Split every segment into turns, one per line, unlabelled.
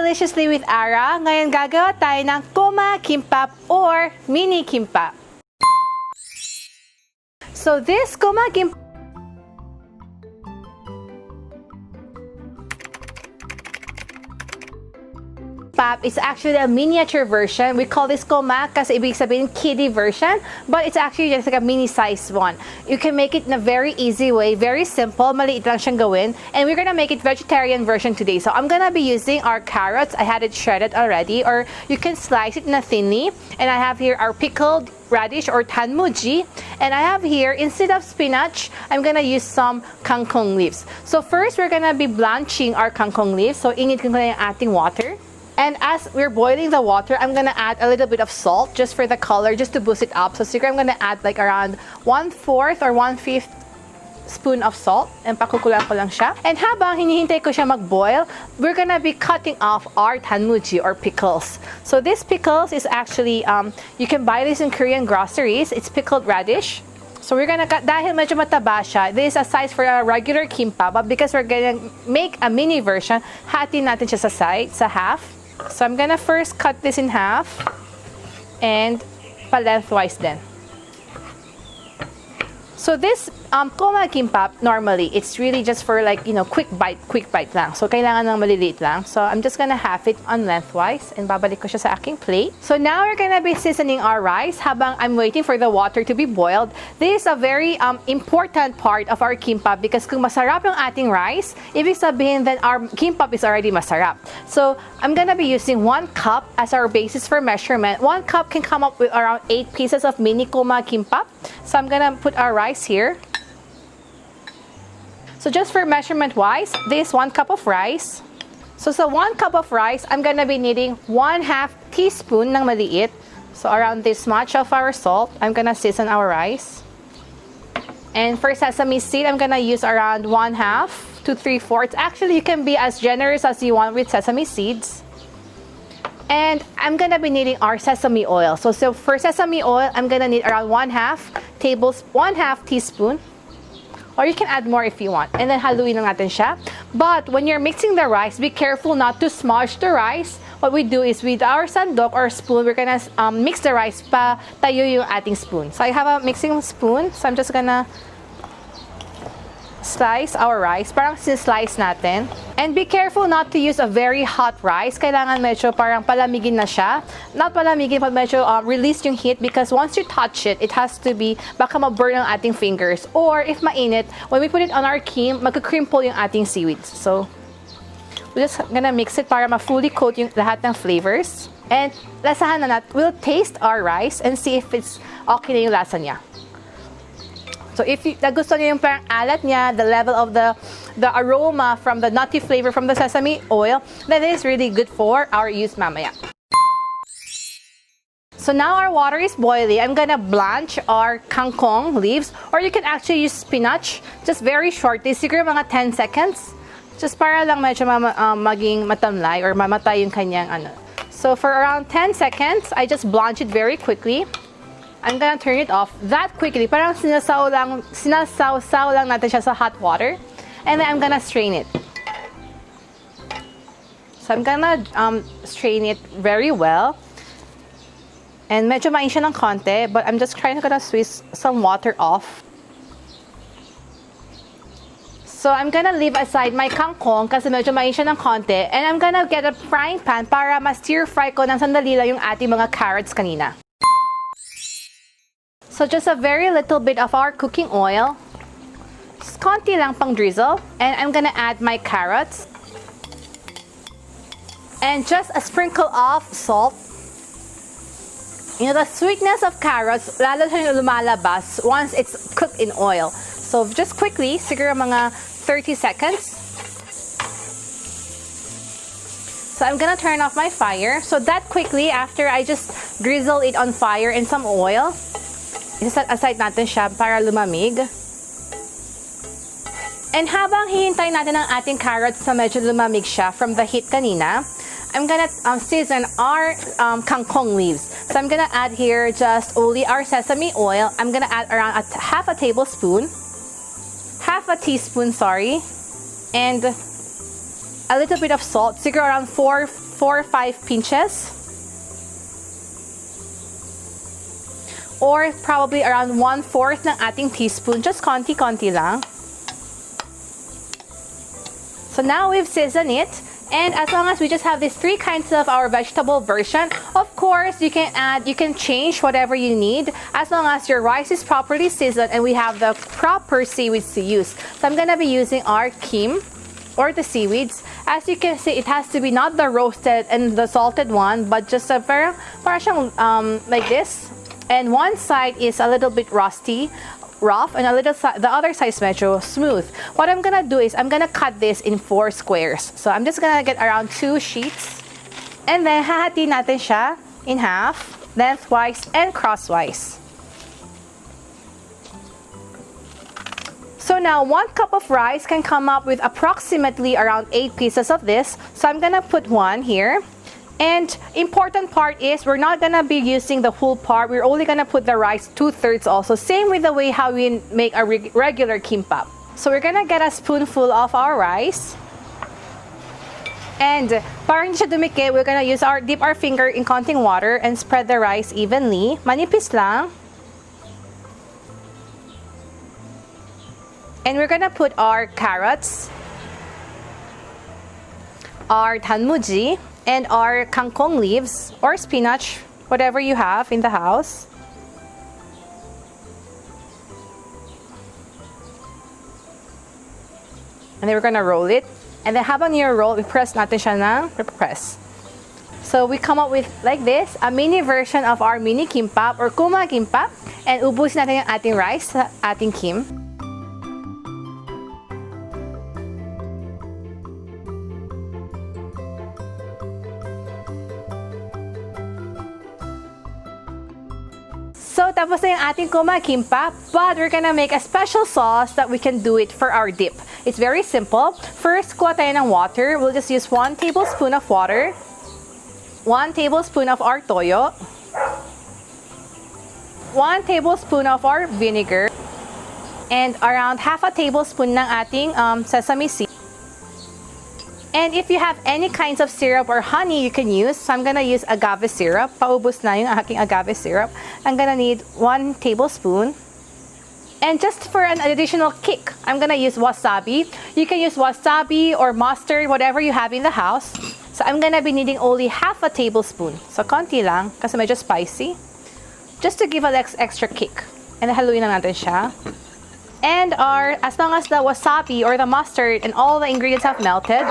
Deliciously with Ara. Ngayon gagawa tayo ng kimbap or mini kimbap. So this kimbap is actually a miniature version. We call this kasi ibig sabihin kiddie version, but it's actually just like a mini size one. You can make it in a very easy way, very simple, maliit lang siyang gawin, and we're gonna make it vegetarian version today. So I'm gonna be using our carrots. I had it shredded already, or you can slice it in a thinly. And I have here our pickled radish or tanmuji, and I have here, instead of spinach, I'm gonna use some kangkong leaves. So first, we're gonna be blanching our kangkong leaves. So init ko na yung ating water. And as we're boiling the water, I'm gonna add a little bit of salt just for the color, just to boost it up. So siguro I'm gonna add like around 1/4 or 1/5 spoon of salt, and pakukulang ko lang siya. And habang hinihintay ko siya mag-boil, we're gonna be cutting off our tanmuji or pickles. So this pickles is actually, you can buy this in Korean groceries. It's pickled radish. So we're gonna cut, dahil medyo mataba siya, this is a size for a regular kimbap, but because we're gonna make a mini version, hati natin siya sa side, sa half. So I'm gonna first cut this in half and pa-lengthwise din. So this kimbap, normally it's really just for like, you know, quick bite lang. So kailangan ng maliliit lang. So I'm just gonna half it on lengthwise and babalik ko siya sa aking plate. So now we're gonna be seasoning our rice habang I'm waiting for the water to be boiled. This is a very important part of our kimbap because kung masarap yung ating rice, ibig sabihin then our kimbap is already masarap. So I'm gonna be using 1 cup as our basis for measurement. 1 cup can come up with around 8 pieces of mini kimbap. So I'm gonna put our rice here. So just for measurement wise, this 1 cup of rice. So sa 1 cup of rice, I'm gonna be needing 1/2 teaspoon ng maliit. So around this much of our salt, I'm gonna season our rice. And for sesame seed, I'm gonna use around 1/2 to 3/4. Actually, you can be as generous as you want with sesame seeds. And I'm gonna be needing our sesame oil. So for sesame oil, I'm gonna need around 1/2 teaspoon. Or you can add more if you want. And then haluin lang natin siya. But when you're mixing the rice, be careful not to smash the rice. What we do is with our sandok or spoon, we're gonna mix the rice pa tayo yung ating spoon. So I have a mixing spoon. So I'm just gonna slice our rice. Parang sinslice natin. And be careful not to use a very hot rice. Kailangan medyo parang palamigin na siya. Not palamigin, but medyo release yung heat because once you touch it, it has to be, baka ma-burn ang ating fingers. Or if mainit, when we put it on our magka-crimple yung ating seaweeds. So, we're just gonna mix it para ma-fully coat yung lahat ng flavors. And lasahan na natin. We'll taste our rice and see if it's okay na yung lasa niya. So if gusto niyo yung parang alat niya, the level of the aroma from the nutty flavor from the sesame oil, that is really good for our use mamaya. So now our water is boiling. I'm gonna blanch our kangkong leaves, or you can actually use spinach, just very shortly, siguro mga 10 seconds. Just para lang medyo maging matamlay or mamatay yung kanyang ano. So for around 10 seconds, I just blanch it very quickly. I'm gonna turn it off that quickly. Parang sinasaw lang natin siya sa hot water. And then I'm gonna strain it. So I'm gonna strain it very well. And medyo main siya ng konti, but I'm just trying to squeeze some water off. So I'm gonna leave aside my kangkong kasi medyo main siya ng konti. And I'm gonna get a frying pan para ma-stir fry ko ng sandali lang yung ating mga carrots kanina. So just a very little bit of our cooking oil. Just konti lang pang drizzle. And I'm gonna add my carrots. And just a sprinkle of salt. You know, the sweetness of carrots, lalo siya lumalabas once it's cooked in oil. So just quickly, siguro mga 30 seconds. So I'm gonna turn off my fire. So that quickly, after I just drizzle it on fire in some oil, i-set aside natin siya para lumamig. And habang hihintay natin ang ating carrots na medyo lumamig siya from the heat kanina, I'm gonna season our kangkong leaves. So I'm gonna add here just only our sesame oil. I'm gonna add around half a teaspoon, sorry, and a little bit of salt. Siguro around 4 4 or 5 pinches. Or probably around 1/4 ng ating teaspoon. Just konti-konti lang. So now we've seasoned it. And as long as we just have these 3 kinds of our vegetable version, of course, you can change whatever you need as long as your rice is properly seasoned and we have the proper seaweeds to use. So I'm gonna be using our kim or the seaweeds. As you can see, it has to be not the roasted and the salted one, but just a parang like this. And one side is a little bit rough, and the other side is medyo smooth. What I'm gonna do is I'm gonna cut this in 4 squares. So I'm just gonna get around 2 sheets, and then hahati natin siya in half, lengthwise and crosswise. So now 1 cup of rice can come up with approximately around 8 pieces of this. So I'm gonna put 1 here. And important part is we're not gonna be using the whole part. We're only gonna put the rice 2/3 also. Same with the way how we make a regular kimbap. So we're gonna get a spoonful of our rice. And para hindi siya dumikit, we're gonna dip our finger in konting water and spread the rice evenly. Manipis lang. And we're gonna put our carrots, our tanmuji, and our kangkong leaves or spinach, whatever you have in the house. And then we're gonna roll it. And then habang roll, press natin siya ng press. So we come up with like this, a mini version of our mini kimbap or kimbap. And ubusin natin yung ating rice sa ating kim. So, tapos na yung ating kimbap, but we're gonna make a special sauce that we can do it for our dip. It's very simple. First, kuha tayo ng water. We'll just use 1 tablespoon of water, 1 tablespoon of our toyo, 1 tablespoon of our vinegar, and around half a tablespoon ng ating sesame seed. And if you have any kinds of syrup or honey you can use, so I'm gonna use agave syrup. Paubos na yung aking agave syrup. I'm gonna need 1 tablespoon. And just for an additional kick, I'm gonna use wasabi. You can use wasabi or mustard, whatever you have in the house. So I'm gonna be needing only half a tablespoon. So konti lang, kasi medyo spicy. Just to give an extra kick. And haluin lang natin siya. And as long as the wasabi or the mustard and all the ingredients have melted,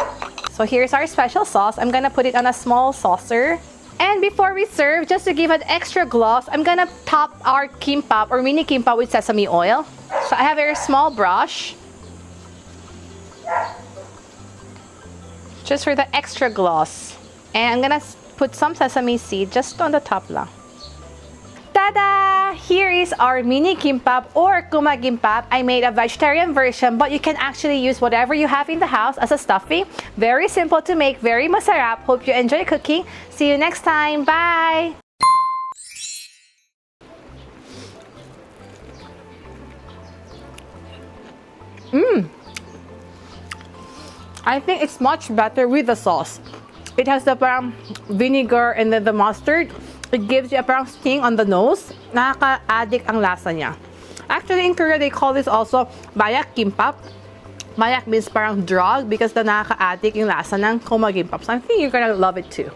so here's our special sauce. I'm gonna put it on a small saucer. And before we serve, just to give an extra gloss, I'm gonna top our kimbap or mini kimbap with sesame oil. So I have a very small brush, just for the extra gloss. And I'm gonna put some sesame seed just on the top lang. Tada! Here is our mini kimbap or kimbap. I made a vegetarian version, but you can actually use whatever you have in the house as a stuffing. Very simple to make, very masarap. Hope you enjoy cooking. See you next time. Bye! I think it's much better with the sauce. It has the vinegar and then the mustard. It gives you a parang sting on the nose. Nakaka-addict ang lasa niya. Actually, in Korea, they call this also MaYak kimbap. MaYak means parang drug because the nakaka-addict yung lasa ng kimbap. So I think you're gonna love it too.